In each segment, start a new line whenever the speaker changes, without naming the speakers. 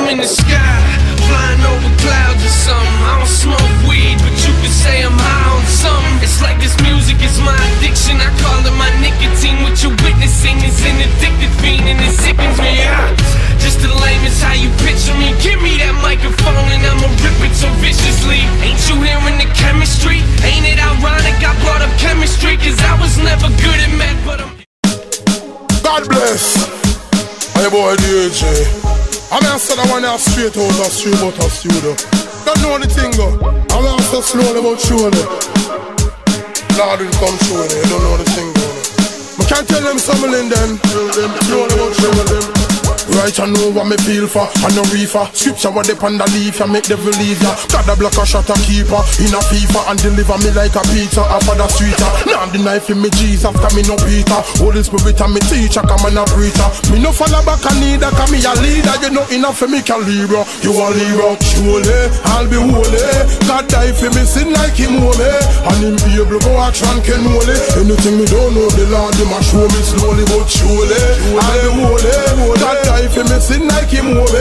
in the sky, flying over clouds or something. I don't smoke weed, but you could say I'm high on something. It's like this music is my addiction. I call it my nicotine. What you're witnessing is an addicted fiend, and it sickens me out. Just the lame is how you picture me. Give me that microphone and I'ma rip it so viciously. Ain't you hearing the chemistry? Ain't it ironic I brought up chemistry? Cause I was never good at math, but I'm...
God bless. Hey boy DJ, I'm answer the one out straight out of street out of studio. Don't know the thing though. I'm answer slowly but surely. Lord will come through it. You don't know the thing though. I can't tell them something then. Slowly but surely. Right, I know what me feel for, I no reefer. Scripture what they pan the leaf, I make devil leave ya. God a block a shot a keeper, in a FIFA, and deliver me like a pizza off of the streeter. Now I'm the knife in me Jesus, cause me no Peter. Holy Spirit and me teacher, cause me no preacher. Me no follow back a neither, cause me a leader. You know enough for me can Libra. You a Libra, surely, I'll be holy. God die for me sin like him holy. And him be able to go action can holy. Anything me don't know, the Lord him a show me slowly but surely. I'll be holy. God die if me sin like him over,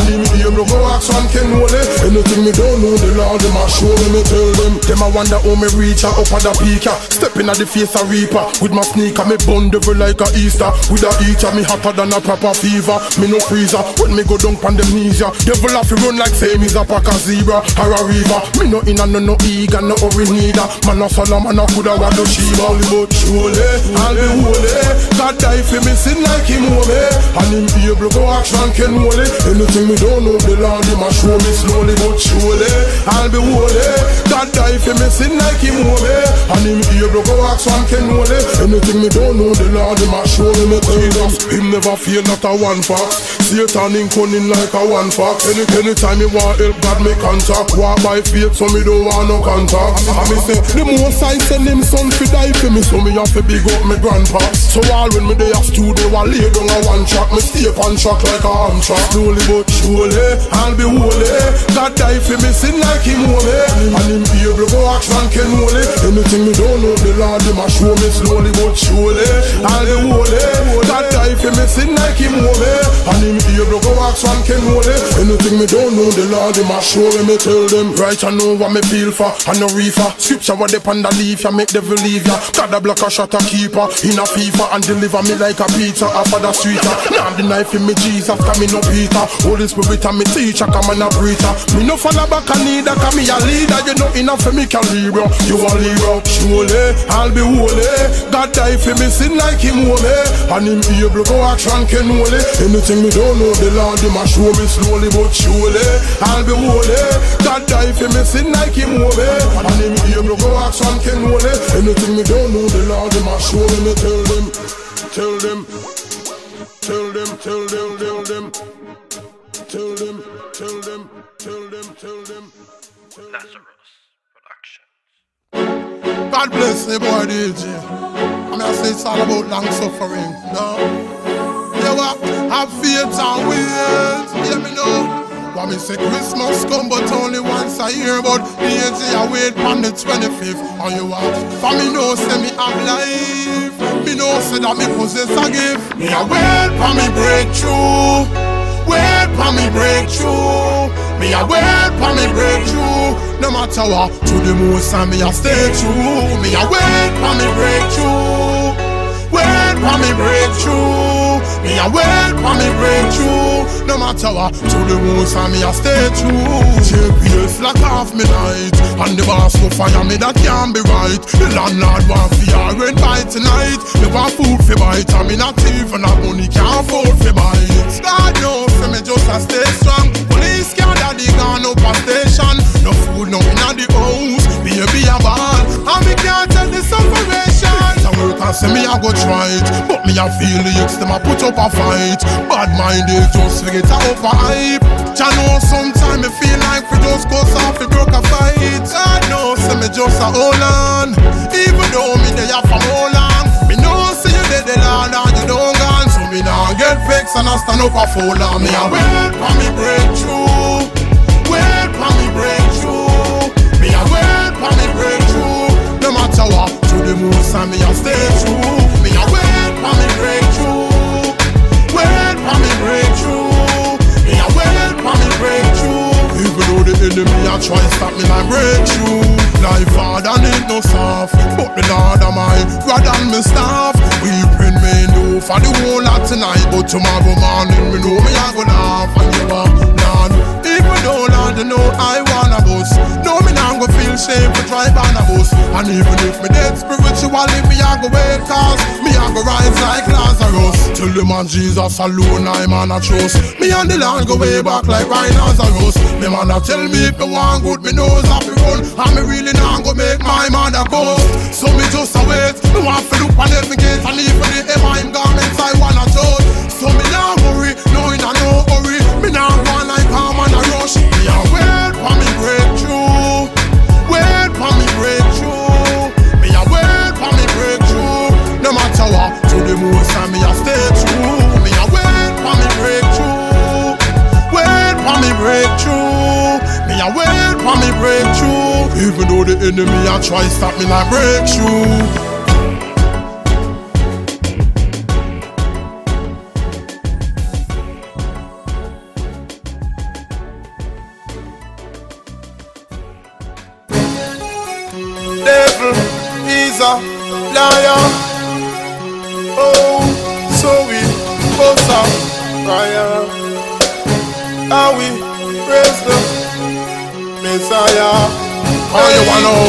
him be able to go action can hold it. Anything me don't know, the Lord them a show me tell them. Them a wonder how me reach up at the peak. Stepping at the face a reaper. With my sneaker me bun devil like a Easter. With a eater me hotter than a proper fever. Me no freezer when me go down pan amnesia. Devil have to run like same is a pack a zebra or a river. Me no in and no eager, no hurry neither. Man a Solomon a coulda want to Shiva. But surely, I'll be holy. God die for me sin like him over, and him be able go action can hold it. Anything me don't know, the Lord him a show me slowly but surely. I'll be holy. God die for me sin like him over, and him be able go action can hold it. Anything me don't know, the Lord him a show me Jesus. Him never fail not a one fox. Satan in cunning like a one fox. Anytime me want help, God me contact. Walk by faith, so me don't want no contact. And me say, the most I send him son fi die for me, so me have to big up me grandpa. So all when me dey a studio, I lay down a one track, me stay on track like a arm track. Slowly but surely, I'll be holy. God die for me sin like him holy, and him be able to go action can hold it. Anything me don't know, the Lord him a show me slowly but surely. I'll be holy. God die for me sin like him holy, and him be able to go action can hold it. Anything me don't know, the Lord him a show me tell them. Right, I know what me feel for, I no reefer. Scripture what they pan the leaf, ya make devil leave ya. God a block a shot a keeper, in a FIFA, and deliver me like a pizza off of the streeter. Now I'm the knife in me Jesus, cause me no Peter. Holy Spirit and me teacher, cause me no preacher. Me no follow back a neither, cause me a leader. You know enough for me can Libra. You a Libra, surely, I'll be holy. God die for me sin like him holy, and him be able to go action can hold it. Anything me don't know, the Lord him a show me slowly but surely. I'll be holy. God die for me sin like him holy, and him be able to go action can hold it. Anything me don't know, the Lord him a show me tell them. Tell them. Tell them, tell them, tell them, tell them, tell them, tell them, tell them.
Lazarus Productions.
God bless the boy DJ. I mean I say it's all about long suffering. No? You what? Have faith and wait. Hear me now. What me say Christmas come but only once a year. But DJ I wait on the 25th. And you what? For me know say me have life. Me know say that me possess a gift. Me a wait for me breakthrough. Wait for me breakthrough. Me a wait for me breakthrough. No matter what, to the most and me a stay true. Me a wait for me breakthrough. Wait for me breakthrough. Me a wait for me breakthrough. No matter what, to the most and me a stay true. JPS lock off me night, and the boss go fire me, that can't be right. The landlord want for rent by tonight. They want food for bite, and me not even have money, can't afford for bite. God knows me just a stay strong. Police can't daddy gone up a station. No food, no in the house. Baby a ball, and me can't tell the separation. Work and say me a go try it, but me a feel the ex them a put up a fight. Bad mind they just forget a overhype. Ya know sometimes me feel like we just go soft, we broke a fight. God knows say me just a hold on. Even though me they are from all long, me know say you dead the Lord and you don't gone. So me now get vexed and I stand up a fall on. Me a wait for me breakthrough. Wait for me breakthrough. Me a wait for me breakthrough. No matter what, to the most and me a stay true. Me a wait for me breakthrough. Wait for me breakthrough. Me a wait for me enemy a try stop me like breakthrough. Life hard and it no soft, but the Lord of mine rather than me staff. Weeping me know for the whole lot tonight, but tomorrow morning me know me a go laugh. And you are none, even though Lord you know I wanna boast. No me nah go feel shame for drive on a bus. And even if me dead spiritually me a go wait, cause me a go rise like Lazarus. Till the man Jesus alone I man a trust. Me and the Lord go way back like rhinoceros. Me man a tell me if me want good, me nose have to run. And me really not go make my mother go. So me just a wait, me want to look on every gate. And even the M.I.M. garments I wanna touch. So me not worry, no in a no hurry. Me not want like palm and a rush. Me a wait for me breakthrough. Wait for me breakthrough. Me a wait for me breakthrough. No matter what, to the most time me a stay true. Me a wait for me breakthrough. Wait for me breakthrough. Me a wait for me breakthrough. Even though the enemy a try stop me like breakthrough. Devil is a liar. Oh, so we both are fire. How we praise the Messiah. Oh, you wanna know?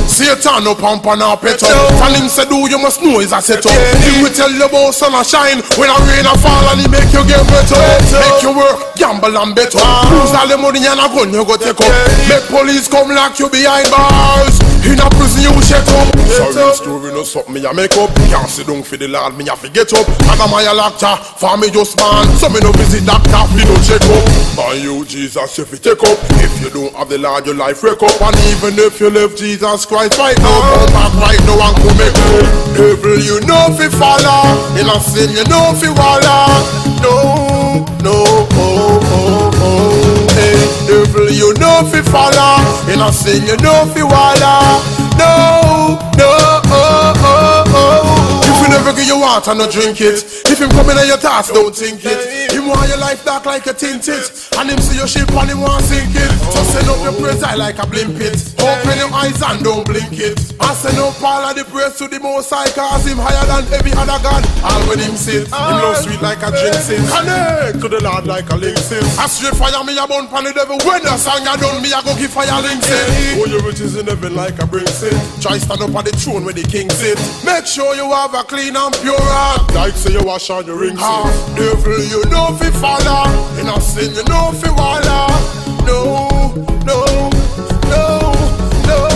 Satan no pump and a pet up. And him say do you must know is a set up. He will tell you about sun and shine when a rain a fall and he make you get better. Make you work, gamble and bet up. Lose all the money and a gun you go take up. Make police come lock you behind bars. In a prison you shut up. Sorry story no something me a make up. Can't sit down for the Lord me a fi get up. And I'm a doctor for me just man. So me no visit doctor fi no check up. By you Jesus if you take up. If you don't have the Lord your life wreck up. And even if you left Jesus Christ right now, come back right now and come make up. Devil you know fi follow. In a sin you know fi wallow. No, no, oh, oh, oh. Hey, devil you know fi follow. In a sin you know fi wallow. No, no, oh, oh, oh. If you never give your water, no drink it. If him come in on your task, don't think it. Him want your life dark like a tinted. And him see your ship and him want sink it. So send up your praise eye like a blimp it. Open your eyes and don't blink it. And send up all of the praise to the Most High, cause him higher than every other God. All when him sit, him love sweet like a drink sin. Connect to the Lord like a link sin. A straight fire me a burn pan the devil. When the song a done, me a go give fire links in. Oh, your riches in heaven like a bring sin. Try stand up on the throne where the king sit. Make sure you have a clean and pure heart. Like say you wash on your rings. Devil you know fi follow. In a sin you know fi wallow. No, no, no, no.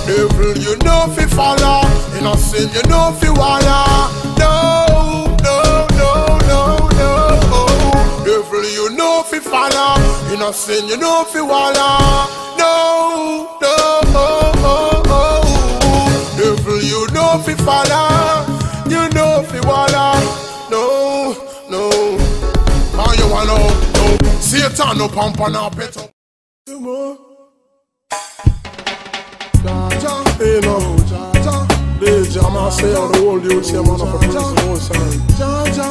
Devil you know fi follow. In a sin you know fi wallow. No, no, no, no, no. Devil you know fi follow. In a sin you know fi wallow. No, no, oh, oh, oh. Devil you know fi follow. You know fi wallow. No, no. How you wanna know? Satan no pump and a pet up. Jaja, hey no, Jaja. DJ man say all the whole youth say man of a prison most time. Jaja,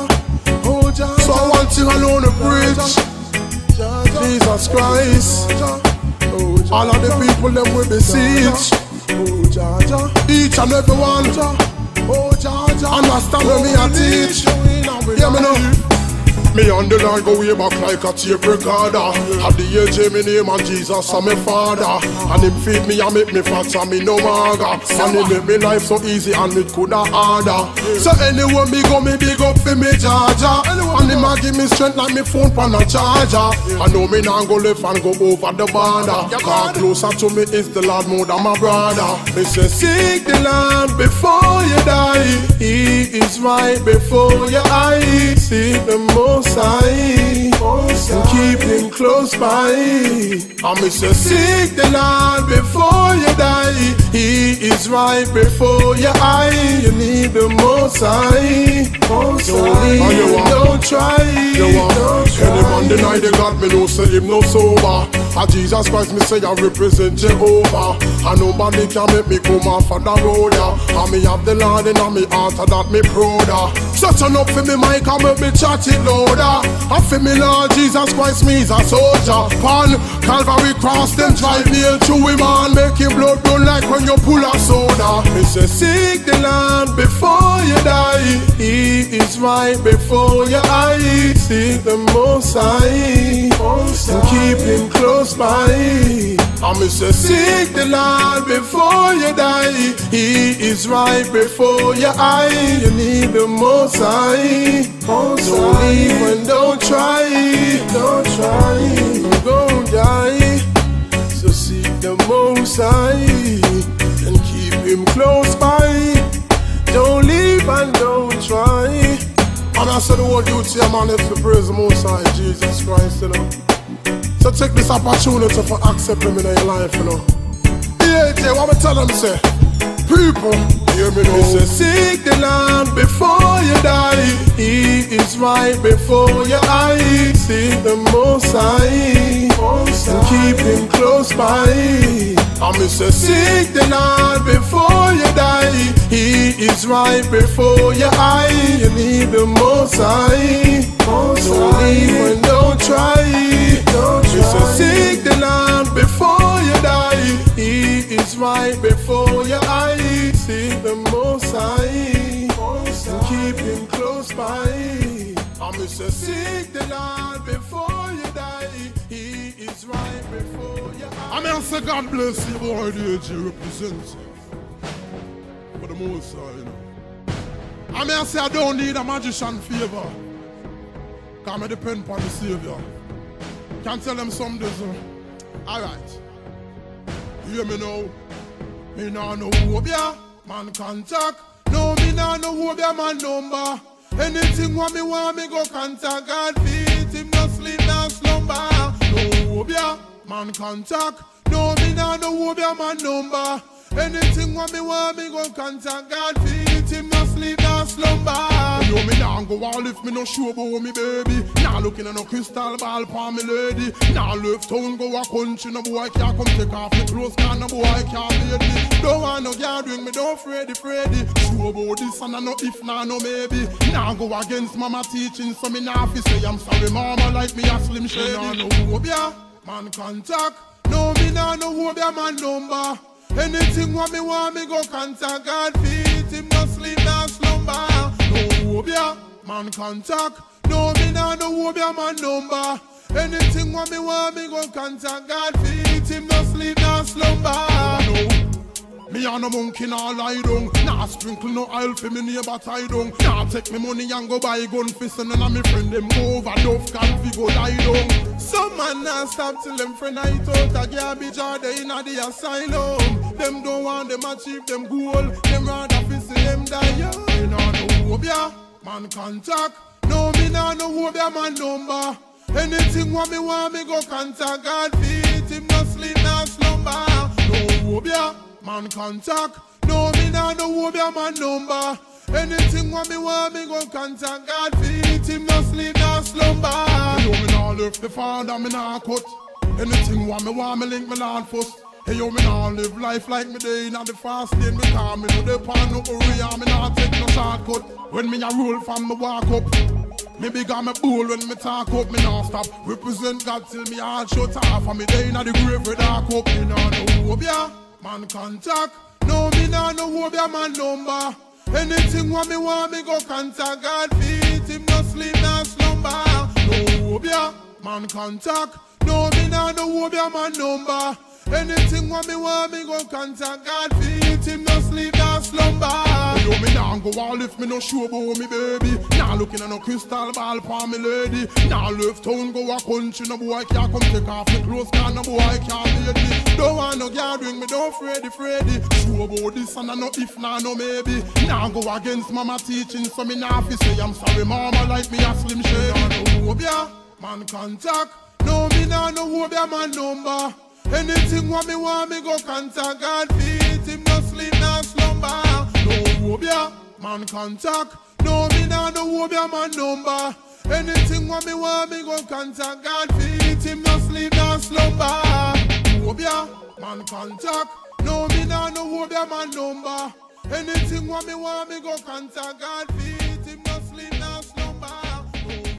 oh Jaja. So I want you alone to preach. Jesus Christ. All of the people them will beseech. Each and every one. Understand when me a teach. Yeah me know. Me and the Lord go way back like a tape recorder. Have the AJ me name and Jesus and my father. And him feed me and make me fat and me no maga. And he make me life so easy and it coulda harder. So anywhere me go me big up for me Jaja. And him a give me strength like me phone pan a charger. I know me nah go left and go over the border. Cause closer to me is the Lord more than my brother. Me say seek the Lord before you die. He is right before your eyes. Seek the Most High and keep him close by. And me say seek the Lord before you die. He is right before your eye. You need the Most High. Don't try. Any man deny the God, me no say him no sober. And Jesus Christ me say I represent Jehovah. And nobody can make me come off of the road. And me have the Lord in my heart that me proud. Shut up for me mic and make me chat it louder. And for me Lord Jesus Christ, me is a soldier. Pan Calvary cross, them drive nail through him and make him blood run like when you pull a soda. Me say seek the Lord before you die. He is right before your eyes. Seek the Most High and keep him close by. And me say seek the Lord before you die. He is right before your eyes. You need the Most High. Don't leave and don't try. Don't try, you're gonna die. So seek the Most High and keep him close by. Don't leave and don't try. And I said the word you say, man, if you praise the Most High, Jesus Christ, you know. So take this opportunity for accept him in your life, you know. Yeah, what I tell them, say, people, hear me now. Say, seek the Lord before you die. He is right before your eyes. Seek the Most High and keep him close by. And me say, seek the Lord before you die. He is right before your eyes. You need the Most High. Don't leave and don't try. Me say, seek the Lord before you die. He is right before your eyes. Seek the Most High and keep him close by. And me say, seek the Lord before you die. He is right before your eyes. I mean, say God bless you, boy, the AJ represents for the Most High, you know. I mean, I say I don't need a magician favor, because I depend upon the Savior. Can't tell them some days. Alright. Hear me now. Me nah know who be a man contact. No, me nah know who be a man number. Anything what me want, me go contact. God feed him, no sleep, no slumber. No who be a man contact. No, me nah know who be a man number. Anything what me want, me go contact. God feed him, no sleep, no slumber. You know me nah go all if me no sure about me baby. Nah looking at no crystal ball for me lady. Nah left town go a country, no boy can't come take off me clothes, cause no boy can't beat me. Don't want no gathering, me don't Freddy. Sure about this and I know if nah no maybe. Nah go against mama teaching, so me nah fi say I'm sorry mama like me a Slim Shady. Nah no who be a man contact. No me nah no who be a man number. Anything what me want, me go contact. God feed him, no sleep, no slumber. No who be a man contact. No me nah no who be a man number. Anything what me want, me go contact. God feed him, no sleep, no slumber. No. Me and no monkey nah lie down. Nah sprinkle no oil for me neighbor tie down. Nah take me money and go buy gun fist and then me friend them go over Duff can fi go lie down. Some man nah stop till them friend night out a garbage or they inna the asylum. Them don't want them achieve them goal. Them rather fi see them die. Me nah know who be a man contact. No me nah know who be a man number. Anything what me want me go contact. God feed him, no sleep, no slumber. No who be a man contact. No me nah know who be a man number. Anything what me want me go contact. God feed him, no sleep, no slumber. You know me nah left the father, me nah cut. Anything what me want me link me Lord first. Hey yo, me nah live life like me day inna the fast lane. Because me know the pan no hurry and me nah take no shortcut. When me a roll from me walk up, me big on me bull when me talk up, me nah stop. Represent God till me heart shut off. And me day inna the grave with dark up. Me nah know who be a man contact. No me nah know who be a man number. Anything what me want me go contact. God feed him, no sleep, no slumber. No who be a man contact. No me nah know who be a man number. Anything what me want me go contact. God feed him, no sleep, no slumber. You know me nah go all if me no sure about me baby. Nah looking at no crystal ball for me lady. Nah left town go a country, no boy can't come take off me clothes, cause no boy can't beat me. Don't want no gathering, me don't Freddy. Sure about this and I know if nah no maybe. Nah go against mama teaching, so me nah fi say I'm sorry mama like me a Slim Shady. Nah know who be a man contact. No me nah know who be a man number. Anything what me want me go contact. God feed him, no sleep, no slumber. No who be a man contact. No me nah know who be a man number. Anything what me want me go contact. God feed him, no sleep, no slumber. Who be a man contact. No me nah know who be a man number. Anything what me want me go contact. God feed